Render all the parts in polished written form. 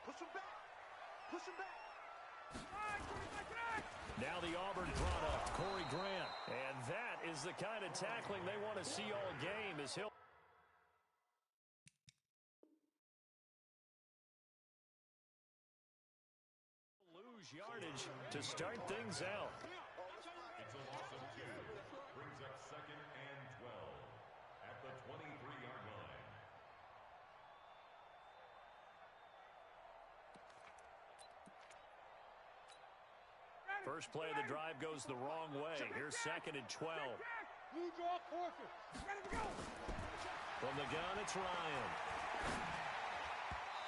Push him back. Push him back. Now the Auburn product, Corey Grant. And that is the kind of tackling they want to see all game as he'll lose yardage to start things out. It's a loss of 2. Brings up 2nd and 12 at the 23-yard line. First play of the drive goes the wrong way. Here's 2nd and 12. You draw quarter. Ready to go. From the gun, it's Ryan.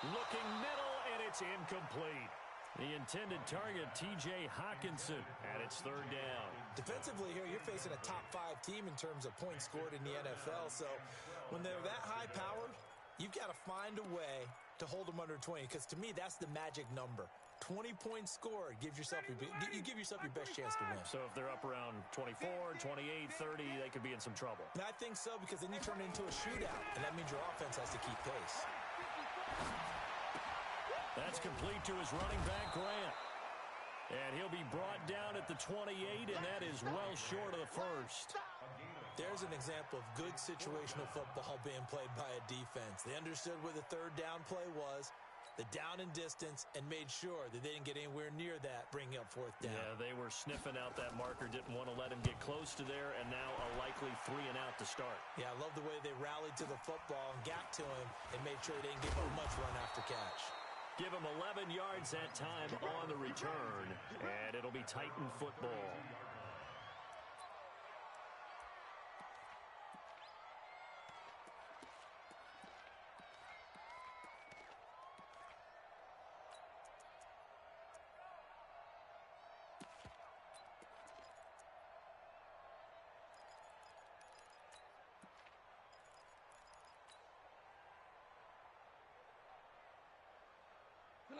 Looking middle, and it's incomplete. The intended target, T.J. Hawkinson, and it's 3rd down. Defensively here, you're facing a top-5 team in terms of points scored in the NFL. So when they're that high-powered, you've got to find a way to hold them under 20, because to me, that's the magic number. 20 points scored gives yourself you give yourself your best chance to win. So if they're up around 24, 28, 30, they could be in some trouble. And I think so, because then you turn it into a shootout, and that means your offense has to keep pace. That's complete to his running back, Grant. And he'll be brought down at the 28, and that is well short of the first. There's an example of good situational football being played by a defense. They understood where the 3rd down play was, the down and distance, and made sure that they didn't get anywhere near that, bringing up 4th down. Yeah, they were sniffing out that marker, didn't want to let him get close to there, and now a likely 3 and out to start. Yeah, I love the way they rallied to the football and got to him and made sure they didn't give him much run after catch. Give him 11 yards that time on the return, and it'll be Titan football.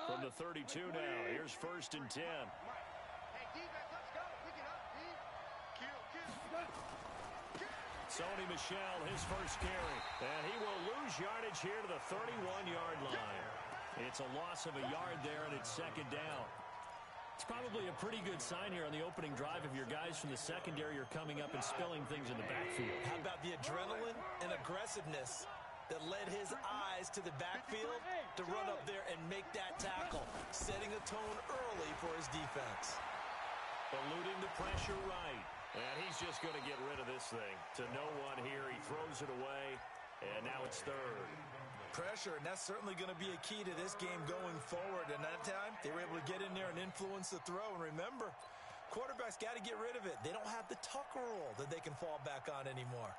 From the 32 now, here's 1st and 10. Hey, defense, let's go. Pick it up, D. Kill. Sony Michel, his first carry. And he will lose yardage here to the 31-yard line. It's a loss of a yard there, and it's 2nd down. It's probably a pretty good sign here on the opening drive if your guys from the secondary are coming up and spilling things in the backfield. How about the adrenaline and aggressiveness that led his eyes to the backfield to run up there and make that tackle, setting a tone early for his defense. Eluding the pressure right. And he's just going to get rid of this thing. To no one here. He throws it away, and now it's 3rd. Pressure, and that's certainly going to be a key to this game going forward. And that time, they were able to get in there and influence the throw. And remember, quarterbacks got to get rid of it. They don't have the Tucker rule that they can fall back on anymore.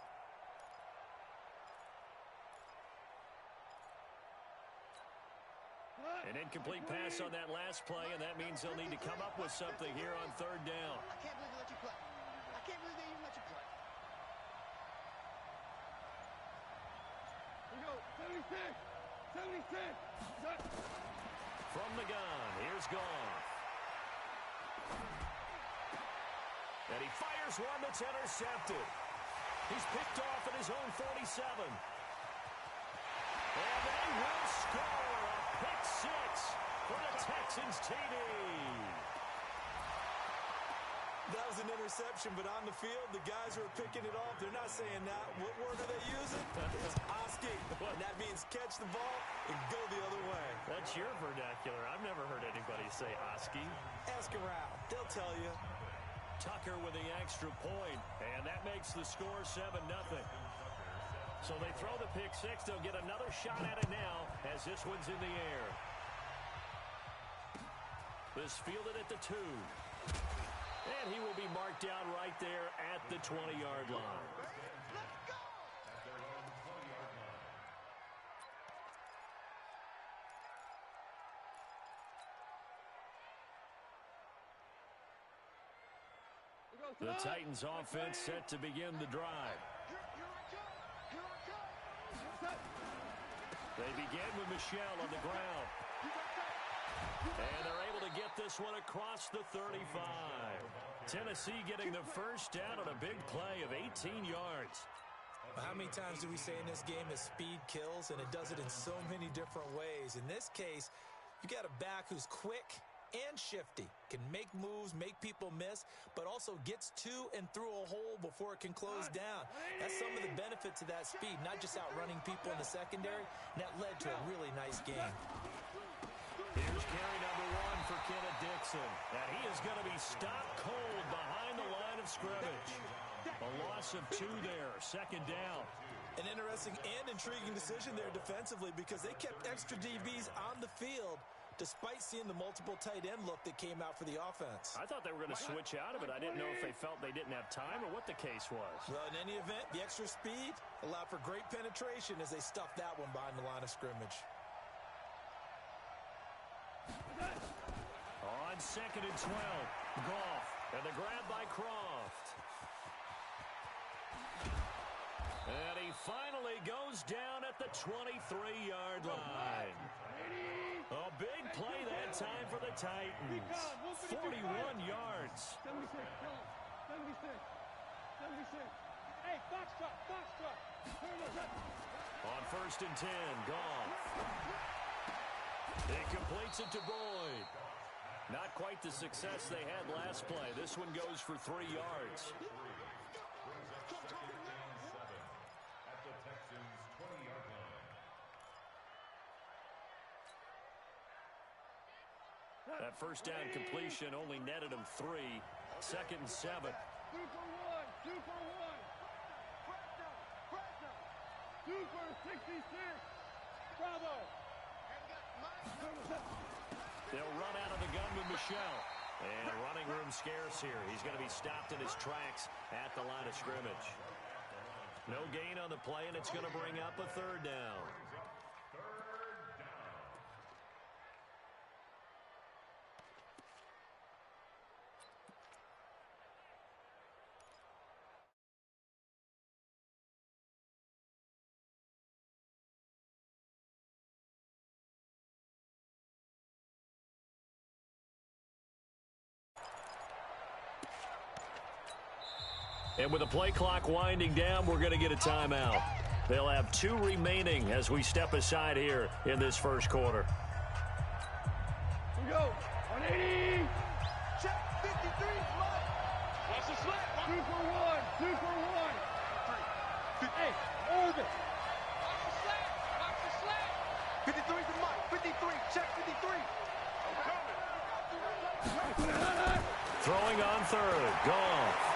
An incomplete pass on that last play, and that means they'll need to come up with something here on 3rd down. I can't believe they let you play. I can't believe they even let you play. Here we go. 76. From the gun, here's Goff. And he fires one that's intercepted. He's picked off at his own 47. And they will score. Pick 6 for the Texans TD. That was an interception, but on the field, the guys who are picking it off, they're not saying that. What word are they using? It's Oski. And that means catch the ball and go the other way. That's your vernacular. I've never heard anybody say Oski. Ask around. They'll tell you. Tucker with the extra point, and that makes the score 7-0. So they throw the pick 6. They'll get another shot at it now as this one's in the air. This fielded at the 2. And he will be marked down right there at the 20-yard line. Let's go! The Titans offense set to begin the drive. They begin with Michel on the ground. And they're able to get this one across the 35. Tennessee getting the first down on a big play of 18 yards. How How many times do we say in this game that speed kills, and it does it in so many different ways? In this case, you got a back who's quick and shifty, can make moves, make people miss, but also gets to and through a hole before it can close down. That's some of the benefits of that speed, not just outrunning people in the secondary, and that led to a really nice game. Here's carry number 1 for Kenneth Dixon, and he is going to be stopped cold behind the line of scrimmage. A loss of 2 there, second down. An interesting and intriguing decision there defensively because they kept extra DBs on the field despite seeing the multiple tight end look that came out for the offense. I thought they were going to switch out of it. I didn't know if they felt they didn't have time or what the case was. Well, in any event, the extra speed allowed for great penetration as they stuffed that one behind the line of scrimmage. On 2nd and 12, Goff, and the grab by Croft. And he finally goes down at the 23-yard line. A big play that time for the Titans. 41 yards. 76, 76. Hey, foxtrot. On 1st and 10, Goff. He completes it to Boyd. Not quite the success they had last play. This one goes for 3 yards. That first down completion only netted him 3. 2nd and 7. 2 for 1. 2 for 1. 2 for 66. Bravo. They'll run out of the gun with Michelle. And running room scarce here. He's going to be stopped in his tracks at the line of scrimmage. No gain on the play, and it's going to bring up a 3rd down. And with the play clock winding down, we're going to get a timeout. They'll have 2 remaining as we step aside here in this first quarter. Here we go. 180. Check 53. Watch the slap. 2 for 1. 2 for 1. Hey, hold it. Watch the slap. Watch the slap. 53 to Mike. 53. Check 53. I'm coming. Throwing on 3rd. Goff.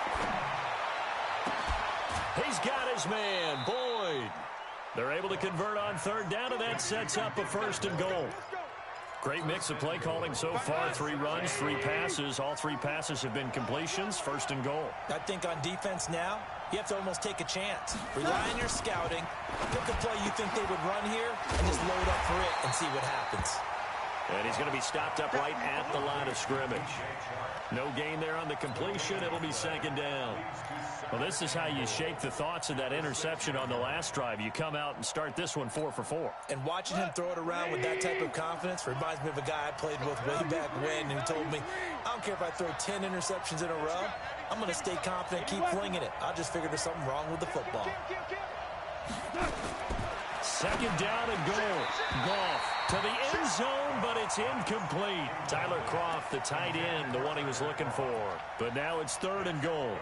He's got his man, Boyd. They're able to convert on 3rd down, and that sets up a 1st and goal. Great mix of play calling so far. 3 runs, 3 passes. All 3 passes have been completions. 1st and goal. I think on defense now, you have to almost take a chance. Rely on your scouting. Pick a play you think they would run here, and just load up for it and see what happens. And he's going to be stopped up right at the line of scrimmage. No gain there on the completion. It'll be 2nd down. Well, this is how you shake the thoughts of that interception on the last drive. You come out and start this one 4 for 4. And watching him throw it around with that type of confidence reminds me of a guy I played with way back when who told me, I don't care if I throw 10 interceptions in a row. I'm going to stay confident, keep flinging it. I just figured there's something wrong with the football. 2nd down and goal. Goff to the end zone, but it's incomplete. Tyler Croft, the tight end, the one he was looking for. But now it's 3rd and goal.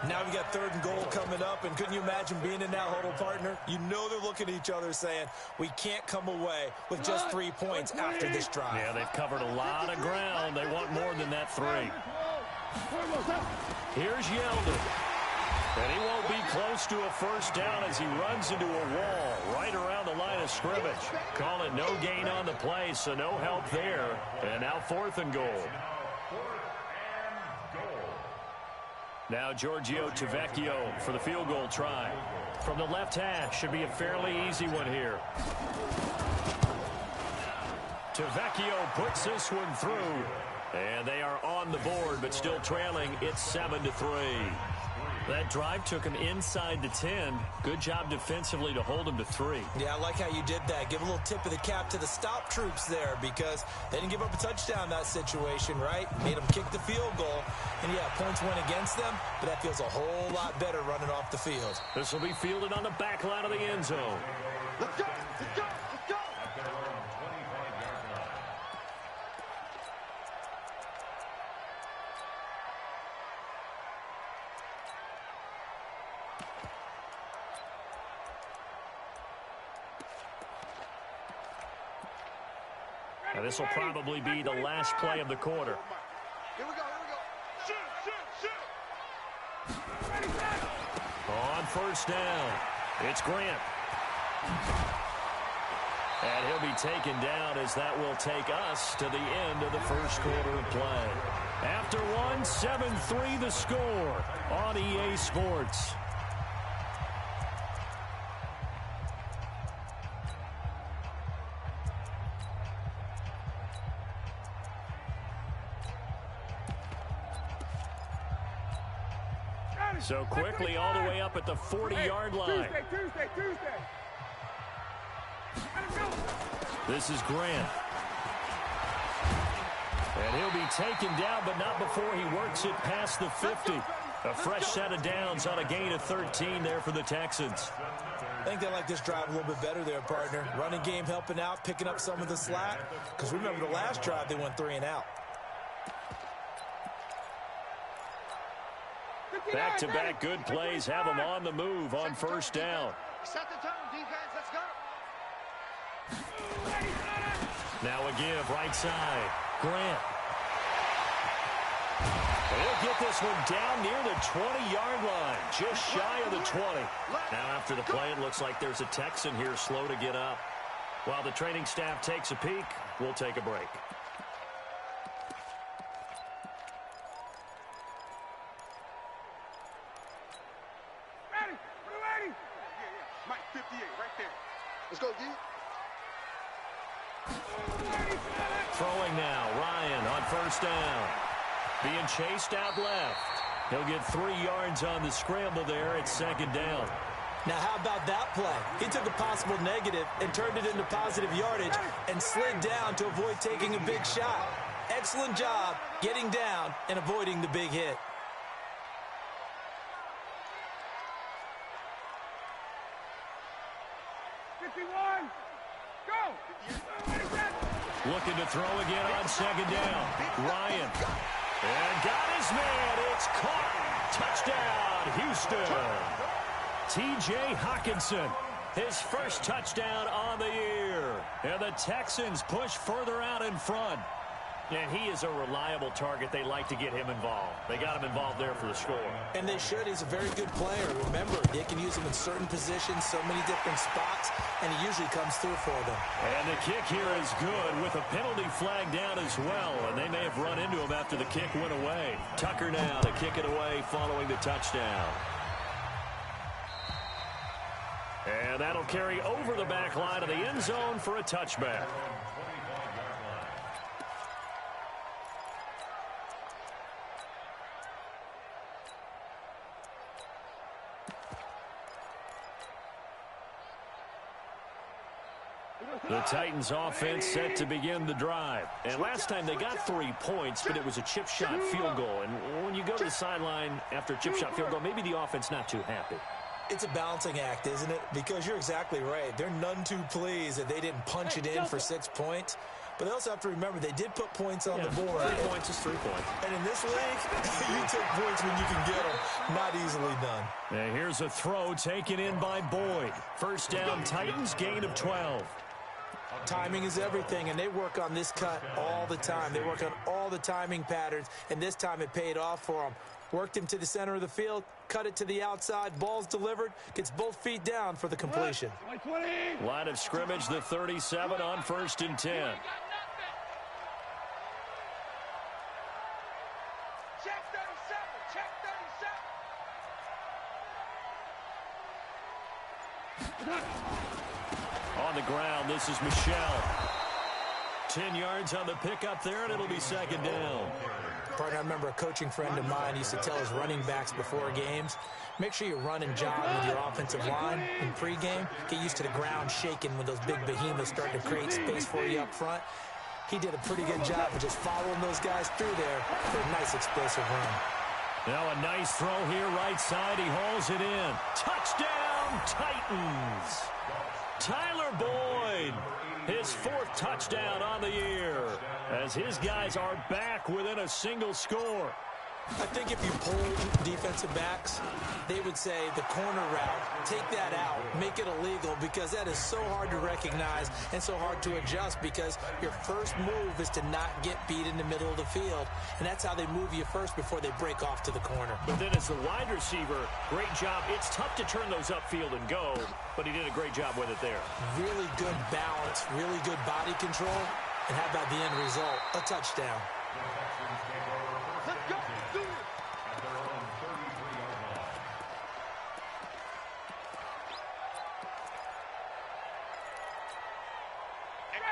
Now we got 3rd and goal coming up, and couldn't you imagine being in that huddle, partner? You know they're looking at each other saying, we can't come away with just 3 points after this drive. Yeah, they've covered a lot of ground. They want more than that 3. Here's Yeldon. And he won't be close to a 1st down as he runs into a wall right around the line of scrimmage. Call it no gain on the play, so no help there. And now 4th and goal. Now Giorgio Tavecchio for the field goal try. From the left hash, should be a fairly easy one here. Tavecchio puts this one through. And they are on the board, but still trailing. It's 7-3. That drive took him inside the 10. Good job defensively to hold him to 3. Yeah, I like how you did that. Give a little tip of the cap to the stop troops there because they didn't give up a touchdown in that situation, right? Made them kick the field goal. And, yeah, points went against them, but that feels a whole lot better running off the field. This will be fielded on the back line of the end zone. Let's go! Let's go! Let's go! Now, this will probably be the last play of the quarter. Here we go, here we go. Shoot, shoot, shoot! On first down, it's Grant. And he'll be taken down as that will take us to the end of the first quarter of play. After one, 7-3 the score on EA Sports. So quickly all the way up at the 40-yard line. Tuesday. This is Grant. And he'll be taken down, but not before he works it past the 50. A fresh set of downs on a gain of 13 there for the Texans. I think they like this drive a little bit better there, partner. Running game helping out, picking up some of the slack. Because remember the last drive, they went 3 and out. Back-to-back good plays have them on the move on first down. Set the tone, defense. Let's go. Now a give right side. Grant. He'll get this one down near the 20-yard line, just shy of the 20. Now after the play, it looks like there's a Texan here slow to get up. While the training staff takes a peek, we'll take a break. Mike, 58, right there. Let's go, D. Throwing now, Ryan on first down. Being chased out left. He'll get 3 yards on the scramble there at second down. Now, how about that play? He took a possible negative and turned it into positive yardage and slid down to avoid taking a big shot. Excellent job getting down and avoiding the big hit. Looking to throw again on second down. Ryan. And got his man. It's caught. Touchdown, Houston. T.J. Hockenson. His first touchdown on the year. And the Texans push further out in front. And he is a reliable target. They like to get him involved. They got him involved there for the score. And they should. He's a very good player. Remember, they can use him in certain positions, so many different spots, and he usually comes through for them. And the kick here is good with a penalty flag down as well. And they may have run into him after the kick went away. Tucker now to kick it away following the touchdown. And that'll carry over the back line of the end zone for a touchback. The Titans offense set to begin the drive. And last time they got 3 points, but it was a chip shot field goal. And when you go to the sideline after a chip shot field goal, maybe the offense not too happy. It's a balancing act, isn't it? Because you're exactly right. They're none too pleased that they didn't punch it in for 6 points. But they also have to remember they did put points on the board. 3 points is 3 points. And in this league, you take points when you can get them. Not easily done. And here's a throw taken in by Boyd. First down, Titans, gain of 12. Timing is everything, and they work on this cut all the time. They work on all the timing patterns, and this time it paid off for them. Worked him to the center of the field, cut it to the outside, ball's delivered, gets both feet down for the completion. Line of scrimmage, the 37 on first and 10. Check 37, check 37. On the ground, this is Michelle. 10 yards on the pickup there, and it'll be second down. partner. I remember a coaching friend of mine used to tell his running backs before games, make sure you run and jog with your offensive line in pregame. Get used to the ground shaking when those big behemoths start to create space for you up front. He did a pretty good job of just following those guys through there for a nice explosive run. Now a nice throw here, right side. He hauls it in. Touchdown, Titans. Tyler Boyd, his 4th touchdown on the year, as his guys are back within a single score. I think if you polled defensive backs, they would say the corner route, take that out, make it illegal, because that is so hard to recognize and so hard to adjust, because your first move is to not get beat in the middle of the field, and that's how they move you first before they break off to the corner. But then as the wide receiver, great job. It's tough to turn those upfield and go, but he did a great job with it there. Really good balance, really good body control, and how about the end result? A touchdown. Let's go. Do it. At their own 33-yard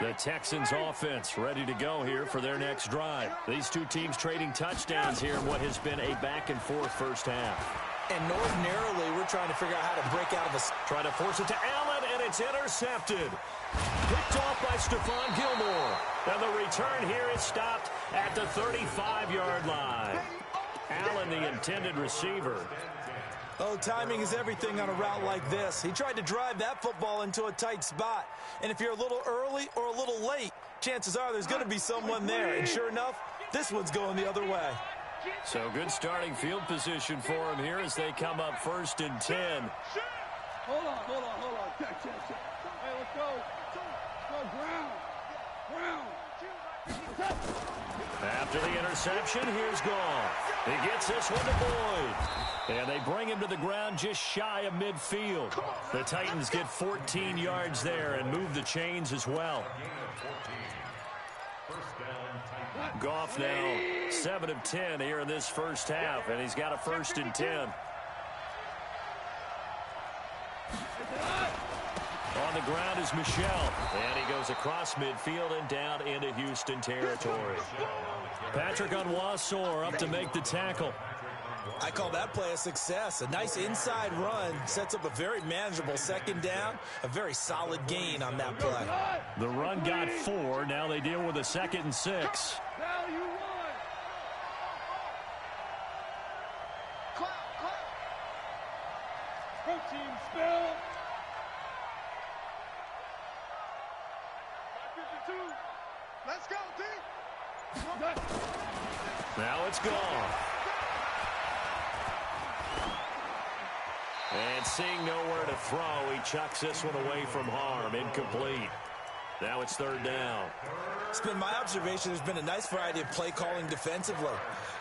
line. The Texans offense ready to go here for their next drive. These two teams trading touchdowns here in what has been a back-and-forth first half. And ordinarily, we're trying to figure out how to break out of a... Trying to force it to Allen, and it's intercepted. Picked off by Stephon Gilmore. And the return here is stopped at the 35-yard line. Allen, the intended receiver. Oh, timing is everything on a route like this. He tried to drive that football into a tight spot. And if you're a little early or a little late, chances are there's going to be someone there. And sure enough, this one's going the other way. So good starting field position for him here as they come up 1st and 10. Hold on. Check. Hey, let's go. Go, ground. After the interception, here's Goff. He gets this one to Boyd. And they bring him to the ground just shy of midfield. The Titans get 14 yards there and move the chains as well. Goff now 7 of 10 here in this first half, and he's got a 1st and 10. On the ground is Michel, and he goes across midfield and down into Houston territory. Patrick Onwuasor up to make the tackle. I call that play a success. A nice inside run sets up a very manageable 2nd down, a very solid gain on that play. The run got 4. Now they deal with a 2nd and 6. Now you won. Protein spill. 552. Let's go, D. Now it's gone. And seeing nowhere to throw, he chucks this one away from harm. Incomplete. Now it's 3rd down. It's been my observation there's been a nice variety of play calling defensively.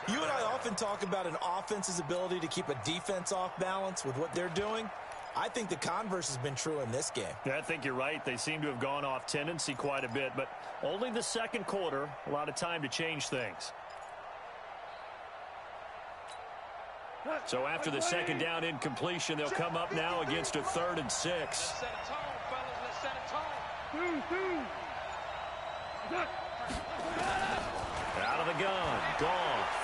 You and I often talk about an offense's ability to keep a defense off balance with what they're doing. I think the converse has been true in this game. Yeah, I think you're right. They seem to have gone off tendency quite a bit, but only the 2nd quarter, a lot of time to change things. So after the 2nd down incompletion, they'll come up now against a 3rd and 6. Let's set a tone, fellas. Let's set a tone. Out of the gun. Goff.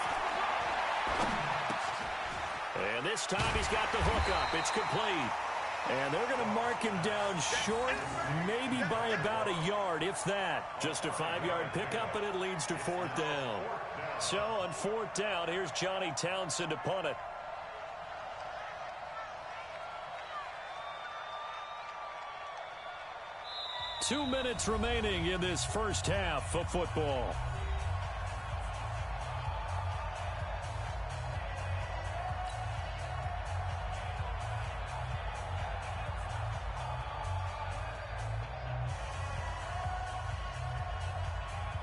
And this time he's got the hook up. It's complete. And they're going to mark him down short, maybe by about a yard, if that. Just a 5-yard pickup, and it leads to 4th down. So on 4th down, here's Johnny Townsend to punt it. Two minutes remaining in this first half of football.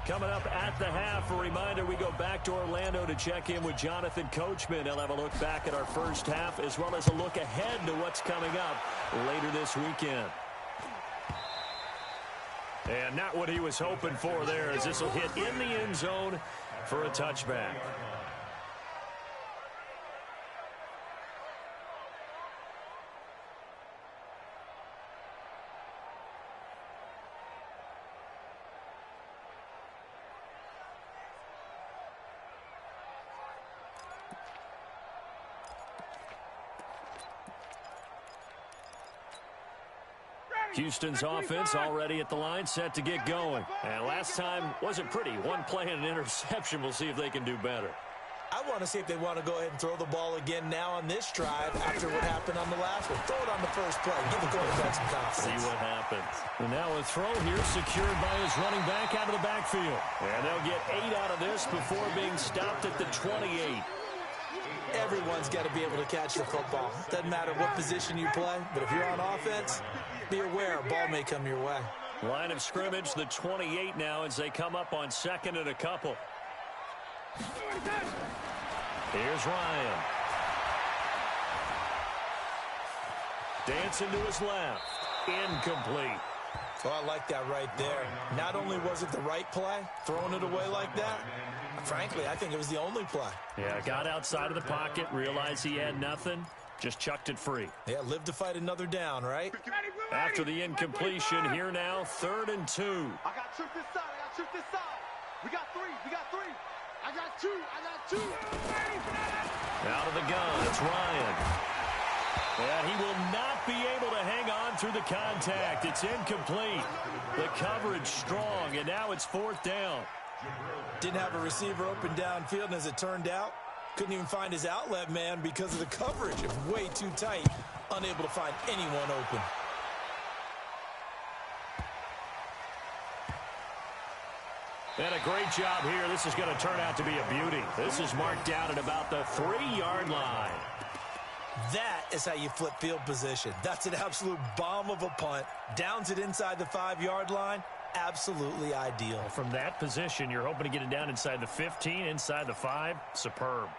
Coming up at the half, a reminder, we go back to Orlando to check in with Jonathan Coachman. He'll have a look back at our first half as well as a look ahead to what's coming up later this weekend. And not what he was hoping for there, as this will hit in the end zone for a touchback. Houston's offense already at the line, set to get going. And last time wasn't pretty. One play and an interception. We'll see if they can do better. I want to see if they want to go ahead and throw the ball again now on this drive after what happened on the last one. Throw it on the first play. Give the quarterback some confidence. See what happens. And now a throw here secured by his running back out of the backfield. And they'll get 8 out of this before being stopped at the 28. Everyone's got to be able to catch the football. Doesn't matter what position you play, but if you're on offense, be aware a ball may come your way. Line of scrimmage, the 28 now as they come up on 2nd and a couple. Here's Ryan. Dancing to his left. Incomplete. Oh, I like that right there. Not only was it the right play, throwing it away like that, frankly, I think it was the only play. Yeah, got outside of the pocket, realized he had nothing, just chucked it free. Yeah, live to fight another down, right? After the incompletion, here now, 3rd and 2. I got trick this side. I got trick this side. We got 3. We got 3. I got 2. I got 2. Out of the gun, it's Ryan. And he will not be able to hang on through the contact. It's incomplete. The coverage strong, and now it's 4th down. Didn't have a receiver open downfield, and as it turned out, couldn't even find his outlet man because of the coverage. It was way too tight, unable to find anyone open. And a great job here. This is going to turn out to be a beauty. This is marked down at about the 3-yard line. That is how you flip field position. That's an absolute bomb of a punt. Downs it inside the 5-yard line. Absolutely ideal. From that position, you're hoping to get it down inside the 15, inside the 5. Superb.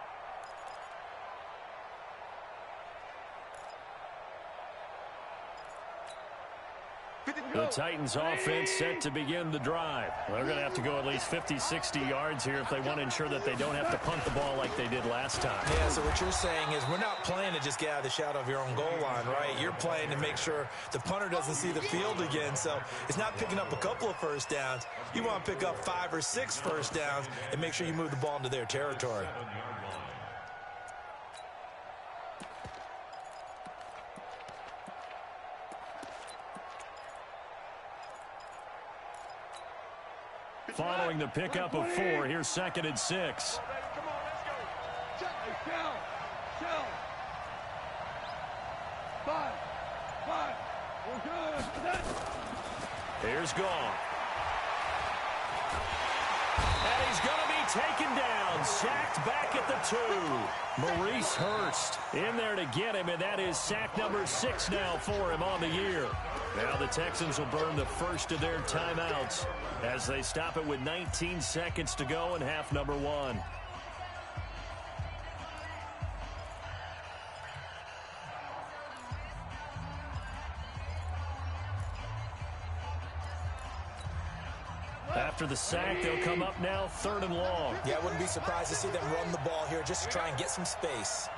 The Titans offense set to begin the drive. They're going to have to go at least 50, 60 yards here if they want to ensure that they don't have to punt the ball like they did last time. Yeah, so what you're saying is we're not playing to just get out of the shadow of your own goal line, right? You're playing to make sure the punter doesn't see the field again. So it's not picking up a couple of first downs. You want to pick up 5 or 6 first downs and make sure you move the ball into their territory. Following the pickup of 4, here's 2nd and 6. Come on, let's go. Shell. 5. We're good. Here's Gone. And he's going to be taken down, sacked back at the 2. Maurice Hurst in there to get him, and that is sack number 6 now for him on the year. Now the Texans will burn the first of their timeouts as they stop it with 19 seconds to go in half number 1. After the sack, they'll come up now 3rd and long. Yeah, I wouldn't be surprised to see them run the ball here just to try and get some space.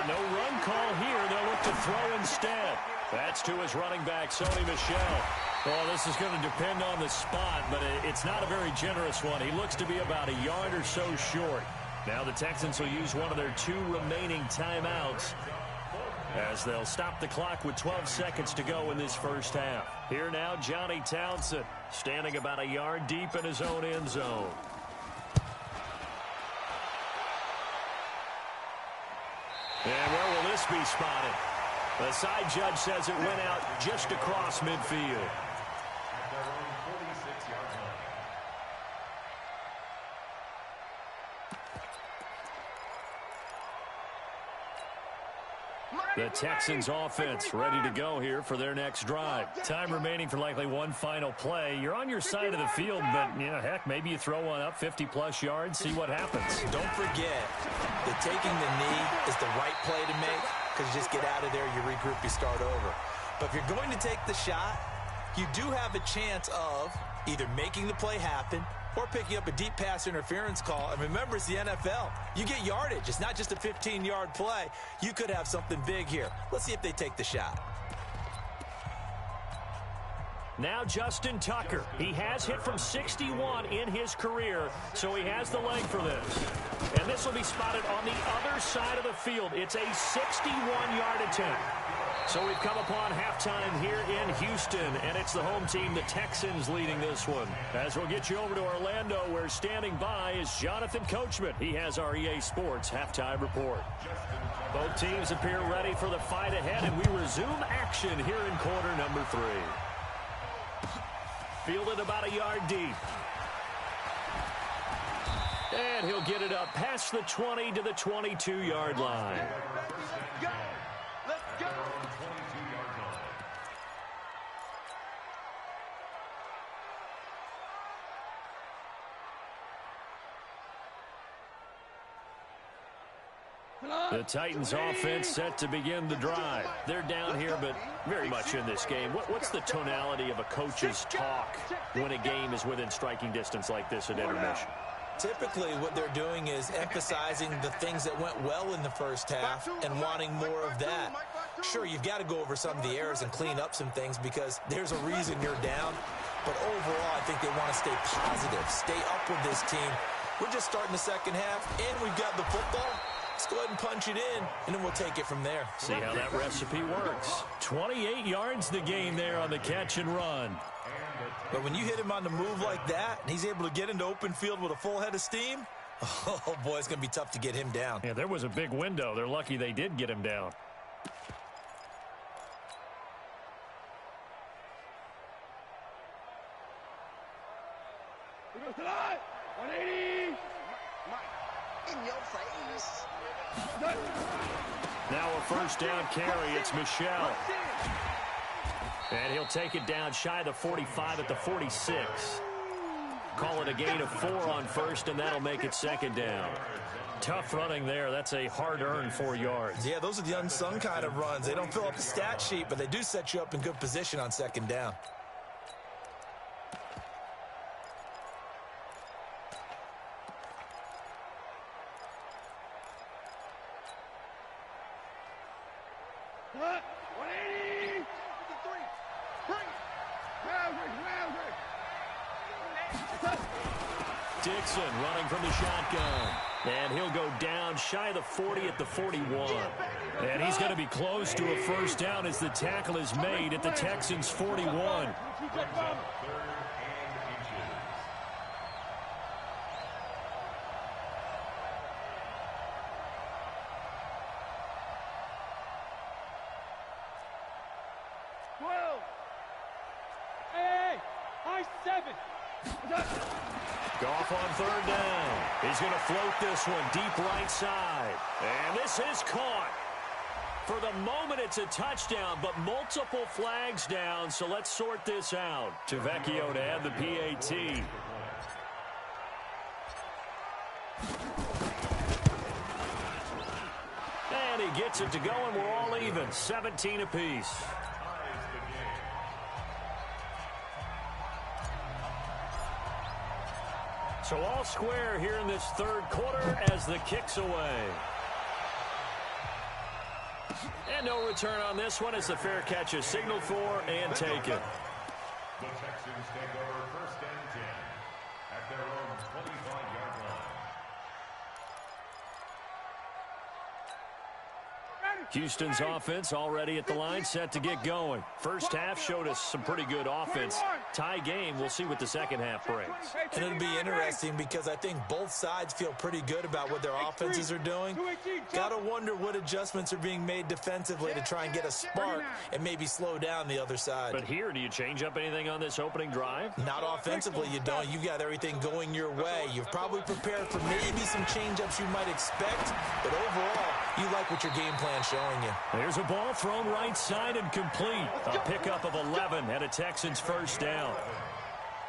No run call here. They'll look to throw instead. That's to his running back, Sony Michel. Well, this is going to depend on the spot, but it's not a very generous one. He looks to be about a yard or so short. Now the Texans will use one of their 2 remaining timeouts as they'll stop the clock with 12 seconds to go in this first half. Here now, Johnny Townsend standing about a yard deep in his own end zone. And where will this be spotted? The side judge says it went out just across midfield. The Texans offense ready to go here for their next drive. Time remaining for likely one final play. You're on your side of the field, but, you know, heck, maybe you throw one up 50-plus yards, see what happens. Don't forget that taking the knee is the right play to make because you just get out of there, you regroup, you start over. But if you're going to take the shot, you do have a chance of either making the play happen or picking up a deep pass interference call. And remember, it's the NFL. You get yardage. It's not just a 15-yard play. You could have something big here. Let's see if they take the shot. Now Justin Tucker. He has hit from 61 in his career, so he has the leg for this. And this will be spotted on the other side of the field. It's a 61-yard attempt. So we've come upon halftime here in Houston, and it's the home team, the Texans, leading this one. As we'll get you over to Orlando, where standing by is Jonathan Coachman. He has our EA Sports halftime report. Both teams appear ready for the fight ahead, and we resume action here in quarter number 3. Fielded about a yard deep. And he'll get it up past the 20 to the 22-yard line. Let's go. The Titans offense set to begin the drive. They're down here, but very much in this game. What's the tonality of a coach's talk when a game is within striking distance like this at intermission? Typically, what they're doing is emphasizing the things that went well in the first half and wanting more of that. Sure, you've got to go over some of the errors and clean up some things because there's a reason you're down. But overall, I think they want to stay positive, stay up with this team. We're just starting the second half, and we've got the football. Let's go ahead and punch it in, and then we'll take it from there. See how that recipe works. 28 yards the gain there on the catch and run. But when you hit him on the move like that, and he's able to get into open field with a full head of steam, oh, boy, it's going to be tough to get him down. Yeah, there was a big window. They're lucky they did get him down. Here goes the line. 180. In your face. Now a first down carry. It's Michelle. And he'll take it down shy of the 45 at the 46. Call it a gain of 4 on first, and that'll make it second down. Tough running there. That's a hard-earned 4 yards. Yeah, those are the unsung kind of runs. They don't fill up the stat sheet, but they do set you up in good position on second down. What? 180. 53. Dixon running from the shotgun. And he'll go down shy of the 40 at the 41. And he's going to be close to a first down as the tackle is made at the Texans' 41. Goff on third down. He's going to float this one deep right side. And this is caught. For the moment, it's a touchdown, but multiple flags down, so let's sort this out. Tavecchio to add the PAT. And he gets it to go, and we're all even, 17 apiece. So all square here in this third quarter as the kick's away. And no return on this one as the fair catch is signaled for and taken. The Texans take over first and 10 at their own 25-yard line. Houston's offense already at the line, set to get going. First half showed us some pretty good offense. Tie game, we'll see what the second half brings. And it'll be interesting because I think both sides feel pretty good about what their offenses are doing. Got to wonder what adjustments are being made defensively to try and get a spark and maybe slow down the other side. But here, do you change up anything on this opening drive? Not offensively, you don't. You got everything going your way. You've probably prepared for maybe some change-ups you might expect, but overall, you like what your game plan's showing you. There's a ball thrown right side and complete. A pickup of 11 and a Texans first down.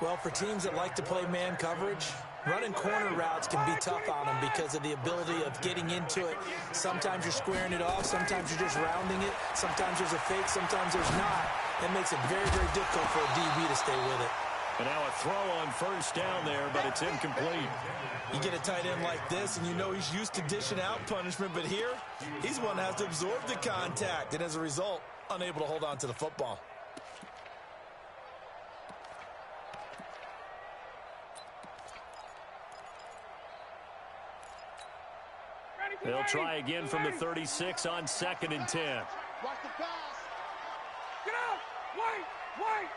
Well, for teams that like to play man coverage, running corner routes can be tough on them because of the ability of getting into it. Sometimes you're squaring it off. Sometimes you're just rounding it. Sometimes there's a fake. Sometimes there's not. That makes it very, very difficult for a DB to stay with it. And now a throw on first down there, but it's incomplete. You get a tight end like this, and you know he's used to dishing out punishment, but here, he's one that has to absorb the contact, and as a result, unable to hold on to the football. They'll try again from the 36 on 2nd and 10. Watch the pass. Get out! Wait!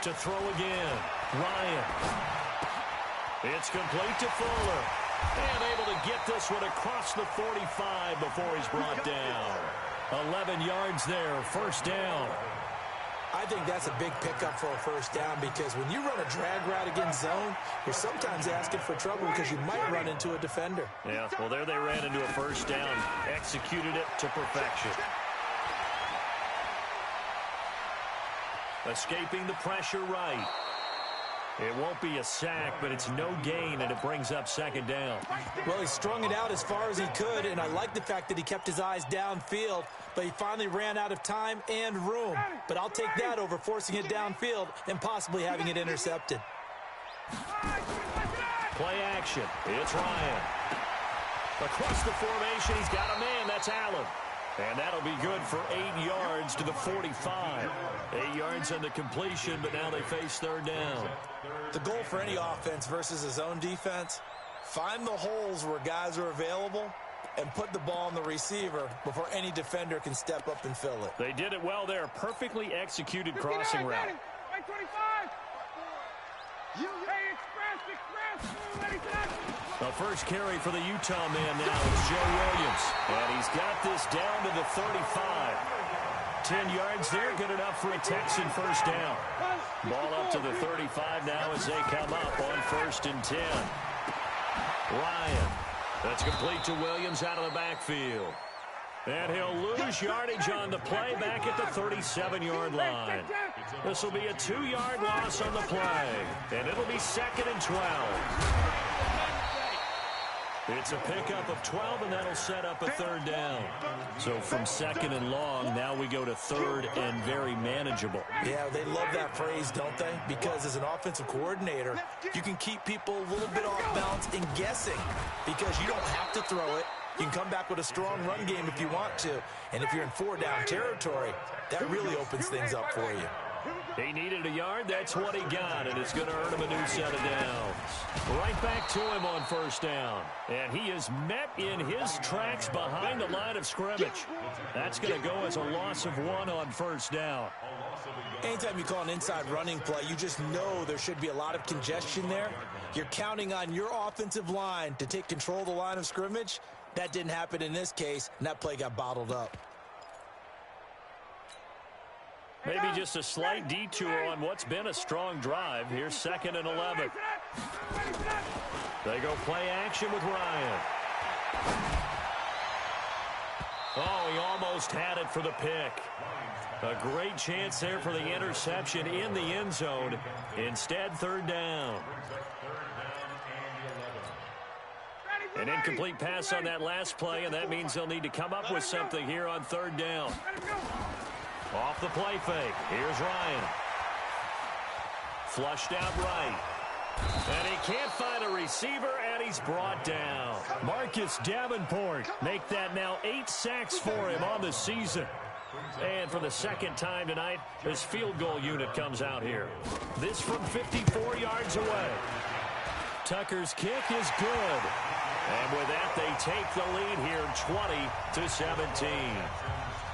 To throw again. Ryan. It's complete to Fuller. And able to get this one across the 45 before he's brought down. 11 yards there, first down. I think that's a big pickup for a first down because when you run a drag route against zone, you're sometimes asking for trouble because you might run into a defender. Yeah, well, there they ran into a first down. Executed it to perfection. Escaping the pressure right. It won't be a sack, but it's no gain, and it brings up second down. Well, he strung it out as far as he could, and I like the fact that he kept his eyes downfield, but he finally ran out of time and room. But I'll take that over forcing it downfield and possibly having it intercepted. Play action. It's Ryan. Across the formation, he's got a man. That's Allen. And that'll be good for 8 yards to the 45. 8 yards on the completion, but now they face third down. The goal for any offense versus a zone defense, find the holes where guys are available and put the ball on the receiver before any defender can step up and fill it. They did it well there. Perfectly executed crossing route. The first carry for the Utah man now is Joe Williams. And he's got this down to the 35. 10 yards there, good enough for a Texan first down. Ball up to the 35 now as they come up on 1st and 10. Ryan. That's complete to Williams out of the backfield. And he'll lose yardage on the play back at the 37-yard line. This will be a 2-yard loss on the play. And it'll be 2nd and 12. It's a pickup of 12, and that'll set up a third down. So from 2nd and long, now we go to 3rd and very manageable. Yeah, they love that phrase, don't they? Because as an offensive coordinator, you can keep people a little bit off balance and guessing because you don't have to throw it. You can come back with a strong run game if you want to. And if you're in 4-down territory, that really opens things up for you. He needed a yard. That's what he got, and it's going to earn him a new set of downs. Right back to him on 1st down. And he is met in his tracks behind the line of scrimmage. That's going to go as a loss of 1 on 1st down. Anytime you call an inside running play, you just know there should be a lot of congestion there. You're counting on your offensive line to take control of the line of scrimmage. That didn't happen in this case, and that play got bottled up. Maybe just a slight detour on what's been a strong drive. Here's 2nd and 11. They go play action with Ryan. Oh, he almost had it for the pick. A great chance there for the interception in the end zone. Instead, 3rd down. An incomplete pass on that last play, and that means they'll need to come up with something here on 3rd down. Off the play fake. Here's Ryan. Flushed out right. And he can't find a receiver, and he's brought down. Marcus Davenport make that now 8 sacks for him on the season. And for the 2nd time tonight, his field goal unit comes out here. This from 54 yards away. Tucker's kick is good. And with that, they take the lead here 20-17.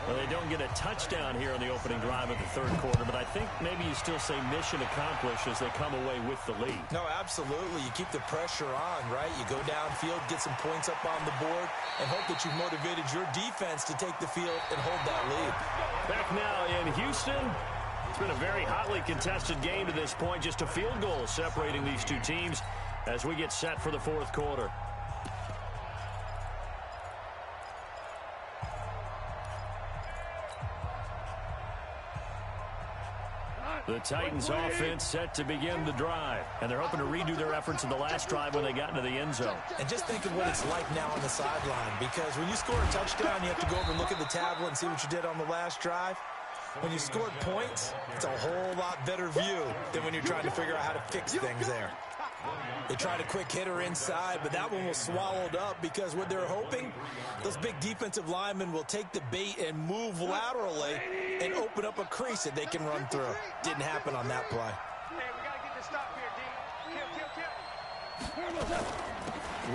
Well, they don't get a touchdown here on the opening drive of the 3rd quarter, but I think maybe you still say mission accomplished as they come away with the lead. No, absolutely. You keep the pressure on, right? You go downfield, get some points up on the board, and hope that you've motivated your defense to take the field and hold that lead. Back now in Houston. It's been a very hotly contested game to this point. Just a field goal separating these two teams as we get set for the 4th quarter. The Titans offense set to begin the drive. And they're hoping to redo their efforts in the last drive when they got into the end zone. And just think of what it's like now on the sideline. Because when you score a touchdown, you have to go over and look at the tablet and see what you did on the last drive. When you scored points, it's a whole lot better view than when you're trying to figure out how to fix things there. They tried a quick hitter inside, but that one was swallowed up because what they're hoping, those big defensive linemen will take the bait and move laterally and open up a crease that they can run through. Didn't happen on that play. Hey, we got to get this stop here, D. Kill.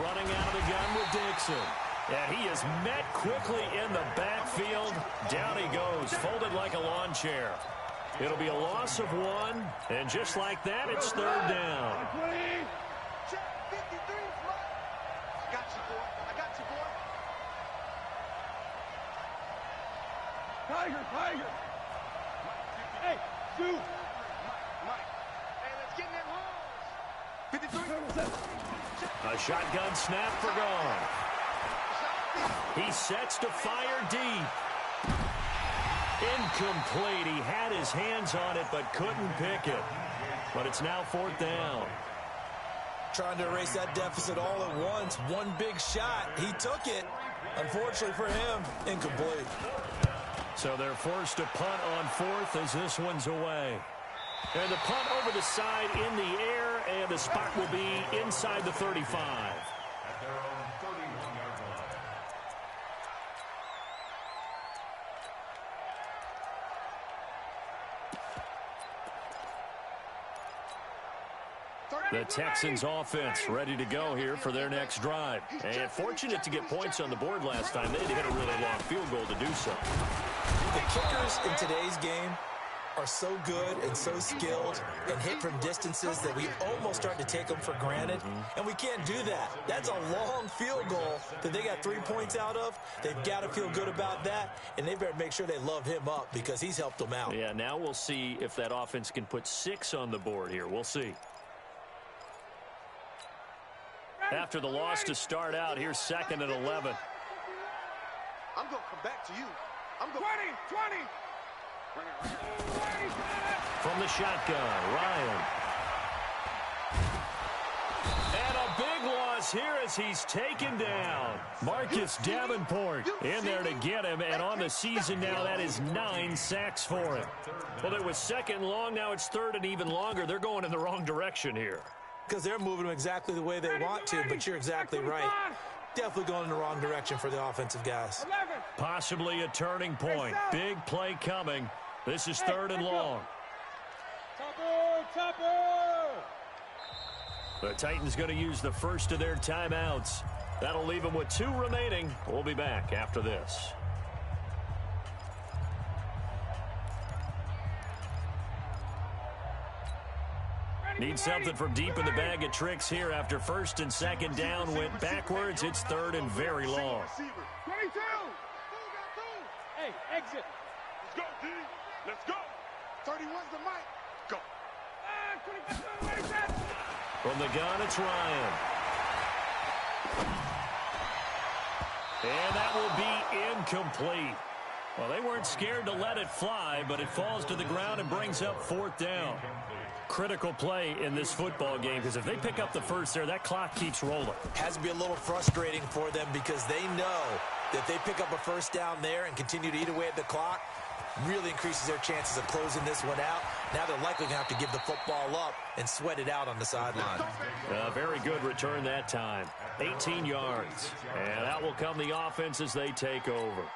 Running out of the gun with Dixon. And he is met quickly in the backfield. Down he goes, folded like a lawn chair. It'll be a loss of 1, and just like that, it's third down. Check 53, flat. I got you, boy. I got you, boy. Tiger, Tiger. Hey, shoot. Mike. Hey, let's get in that holes. 53. A shotgun snap for gone. He sets to fire deep. Incomplete. He had his hands on it but couldn't pick it. But it's now fourth down. Trying to erase that deficit all at once. One big shot. He took it. Unfortunately for him, incomplete. So they're forced to punt on fourth as this one's away. And the punt over the side in the air, and the spot will be inside the 35. At their own 31-yard line. The Texans offense ready to go here for their next drive. And fortunate to get points on the board last time. They had to hit a really long field goal to do so. The kickers in today's game are so good and so skilled and hit from distances that we almost start to take them for granted. And we can't do that. That's a long field goal that they got 3 points out of. They've got to feel good about that, and they better make sure they love him up because he's helped them out. Yeah, now we'll see if that offense can put 6 on the board here. We'll see. After the loss to start out, here's 2nd and 11. I'm going to come back to you. I'm going 20. From the shotgun, Ryan. And a big loss here as he's taken down. Marcus Davenport in there to get him, and on the season now, that is 9 sacks for him. Well, it was 2nd long, now it's 3rd and even longer. They're going in the wrong direction here. Because they're moving them exactly the way they want to, but you're exactly right. Definitely going in the wrong direction for the offensive guys. Possibly a turning point. Big play coming. This is 3rd and long. The Titans going to use the first of their timeouts. That'll leave them with 2 remaining. We'll be back after this. Need something from deep in the bag of tricks here after 1st and 2nd down went backwards. It's 3rd and very long. 22. Hey, exit. Let's go, D. Let's go. 31's the mic. Go. 25. From the gun, it's Ryan. And that will be incomplete. Well, they weren't scared to let it fly, but it falls to the ground and brings up 4th down. Critical play in this football game, because if they pick up the first there, that clock keeps rolling. Has to be a little frustrating for them because they know that they pick up a first down there and continue to eat away at the clock, really increases their chances of closing this one out. Now they're likely going to have to give the football up and sweat it out on the sideline. Very good return that time. 18 yards. And that will come the offense as they take over.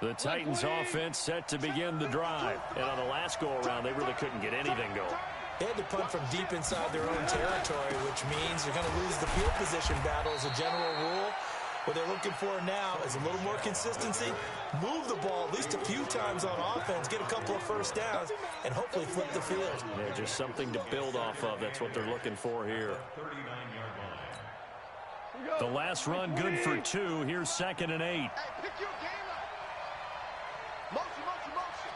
The Titans offense set to begin the drive. And on the last go-around, they really couldn't get anything going. They had to punt from deep inside their own territory, which means they're going to lose the field position battle as a general rule. What they're looking for now is a little more consistency, move the ball at least a few times on offense, get a couple of first downs, and hopefully flip the field. Yeah, just something to build off of. That's what they're looking for here. 39-yard line. The last run good for 2. Here's 2nd and 8. Hey, pick your game up. Motion.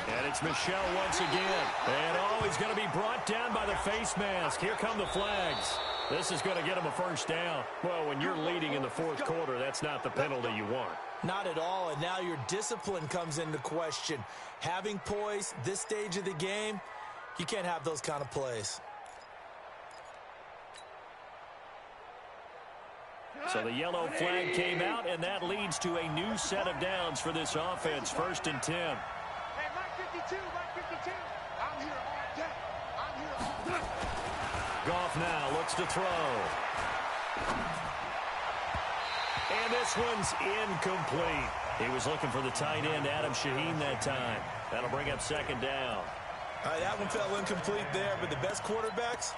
And it's Michelle once again. And he's going to be brought down by the face mask. Here come the flags. This is going to get him a first down. Well, when you're leading in the 4th quarter, that's not the penalty you want. Not at all, and now your discipline comes into question. Having poise this stage of the game, you can't have those kind of plays. So the yellow flag came out, and that leads to a new set of downs for this offense. 1st and 10. Hey, Mike 52. I'm here all day. Goff now looks to throw. And this one's incomplete. He was looking for the tight end, Adam Shaheen, that time. That'll bring up second down. All right, that one fell incomplete there, but the best quarterbacks,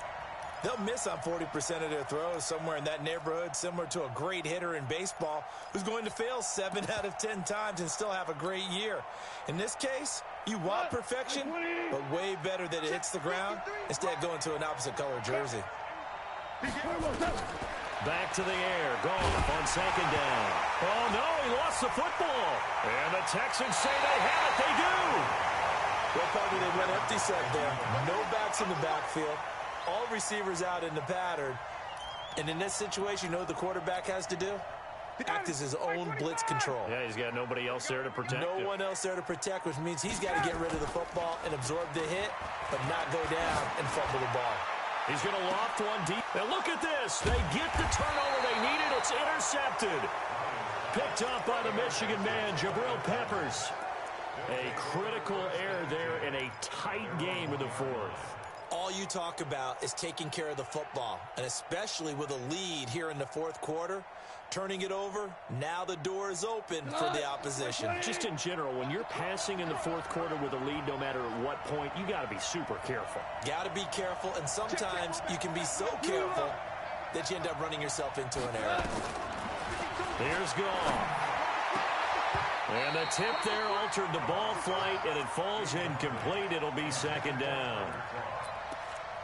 they'll miss on 40% of their throws, somewhere in that neighborhood, similar to a great hitter in baseball who's going to fail 7 out of 10 times and still have a great year. In this case, you want perfection, but way better that it hits the ground instead of going to an opposite color jersey. Back to the air. Goff on second down. Oh, no, he lost the football. And the Texans say they have it. They do. Well, probably they went empty set there. No backs in the backfield. All receivers out in the pattern. And in this situation, you know what the quarterback has to do? Act as his own blitz control. Yeah, he's got nobody else there to protect him. No one else there to protect, which means he's got to get rid of the football and absorb the hit, but not go down and fumble the ball. He's going to loft one deep. And look at this. They get the turnover they needed. It's intercepted. Picked up by the Michigan man, Jabril Peppers. A critical error there in a tight game in the fourth. All you talk about is taking care of the football, and especially with a lead here in the fourth quarter, turning it over, now the door is open for the opposition. Just in general, when you're passing in the fourth quarter with a lead, no matter at what point, you got to be super careful. Got to be careful, and sometimes you can be so careful that you end up running yourself into an error. Here's Goff. And the tip there altered the ball flight, and it falls incomplete. It'll be second down.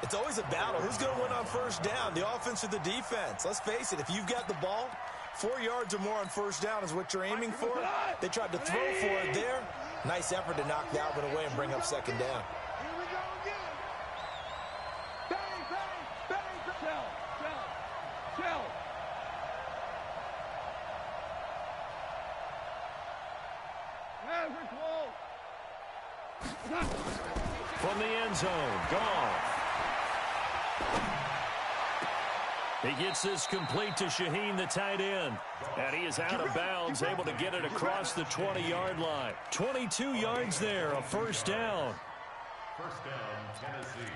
It's always a battle. Who's going to win on first down, the offense or the defense? Let's face it, if you've got the ball, 4 yards or more on first down is what you're aiming for. They tried to throw for it there. Nice effort to knock that one away and bring up second down. Here we go again. Bang, bang, bang. Shell. Average wall. From the end zone, Goff. He gets this complete to Shaheen, the tight end. And he is out of bounds, able to get it across the 20-yard line. 22 yards there, a first down. First down, Tennessee.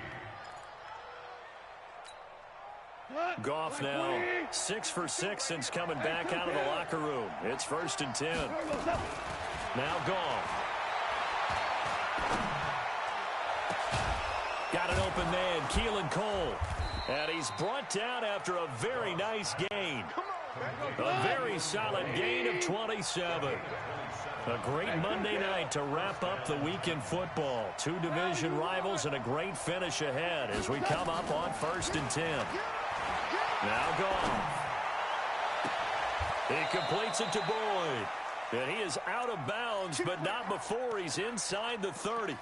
Goff now 6 for 6 since coming back out of the locker room. It's 1st and 10. Now Goff. Got an open man, Keelan Cole. And he's brought down after a very nice gain. A very solid gain of 27. A great Monday night to wrap up the week in football. 2 division rivals and a great finish ahead as we come up on 1st and 10. Now Goff. He completes it to Boyd. And he is out of bounds, but not before he's inside the 30.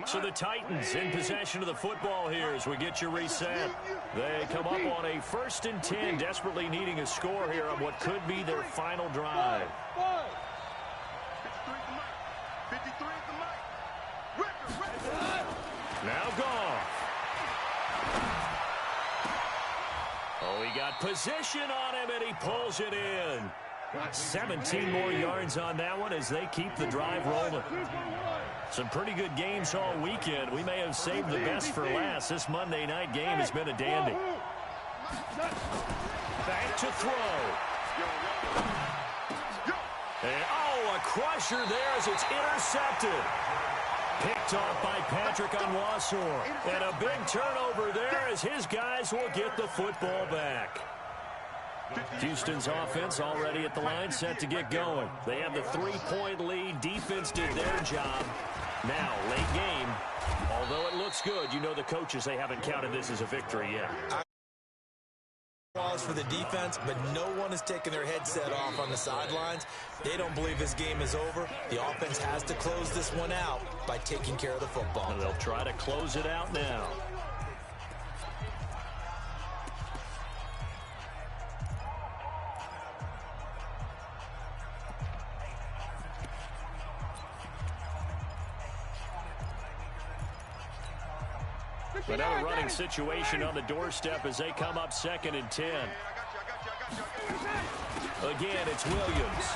So the Titans in possession of the football here as we get you reset. They come up on a 1st and 10, desperately needing a score here on what could be their final drive. 53 at the mic. Now Goff. Oh, he got position on him, and he pulls it in. 17 more yards on that one as they keep the drive rolling. Some pretty good games all weekend. We may have saved the best for last. This Monday night game has been a dandy. Back to throw. And, oh, a crusher there as it's intercepted. Picked off by Patrick Onwuasor. And a big turnover there as his guys will get the football back. Houston's offense already at the line, set to get going. They have the 3-point lead. Defense did their job. Now, late game, although it looks good, you know the coaches, they haven't counted this as a victory yet. For the defense, but no one is taking their headset off on the sidelines. They don't believe this game is over. The offense has to close this one out by taking care of the football. And they'll try to close it out now. Another running situation on the doorstep as they come up 2nd and 10. Again, it's Williams.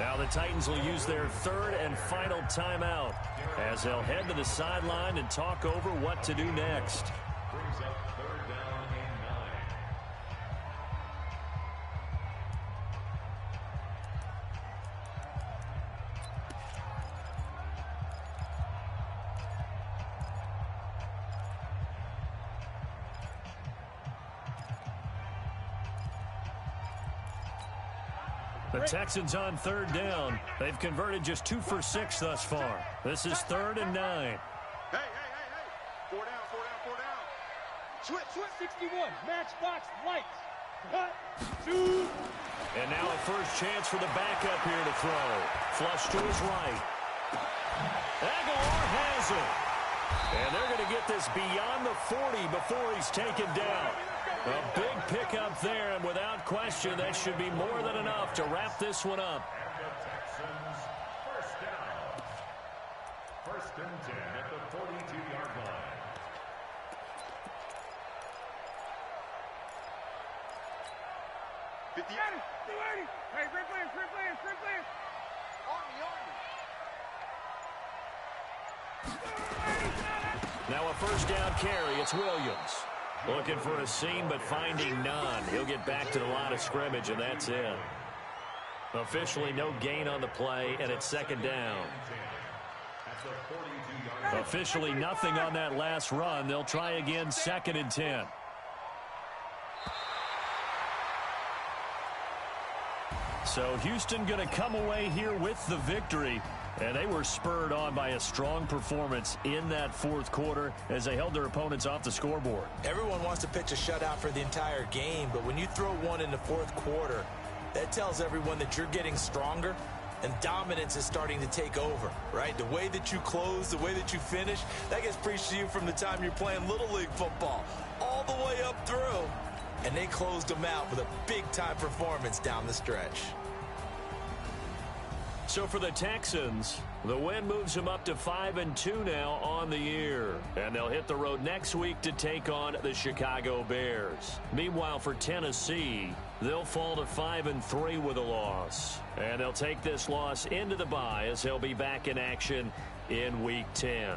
Now the Titans will use their third and final timeout as they'll head to the sideline and talk over what to do next. Brings up third down and 9. The Texans on third down. They've converted just 2 for 6 thus far. This is 3rd and 9. Hey. 4 down. Switch. 61, matchbox lights. Cut, 2. And now a first chance for the backup here to throw. Flush to his right. Aguilar has it. And they're going to get this beyond the 40 before he's taken down. A big pickup there, and without question, that should be more than enough to wrap this one up. And the Texans first down. 1st and 10 at the 42-yard line. Hey, great players. Now a first down carry. It's Williams. Looking for a seam, but finding none. He'll get back to the line of scrimmage, and that's it. Officially no gain on the play, and it's 2nd down. Officially nothing on that last run. They'll try again, 2nd and 10. So Houston going to come away here with the victory. And they were spurred on by a strong performance in that 4th quarter as they held their opponents off the scoreboard. Everyone wants to pitch a shutout for the entire game, but when you throw one in the 4th quarter, that tells everyone that you're getting stronger and dominance is starting to take over, right? The way that you close, the way that you finish, that gets preached to you from the time you're playing Little League football all the way up through. And they closed them out with a big-time performance down the stretch. So for the Texans, the win moves them up to 5-2 now on the year. And they'll hit the road next week to take on the Chicago Bears. Meanwhile, for Tennessee, they'll fall to 5-3 with a loss. And they'll take this loss into the bye as they'll be back in action in Week 10.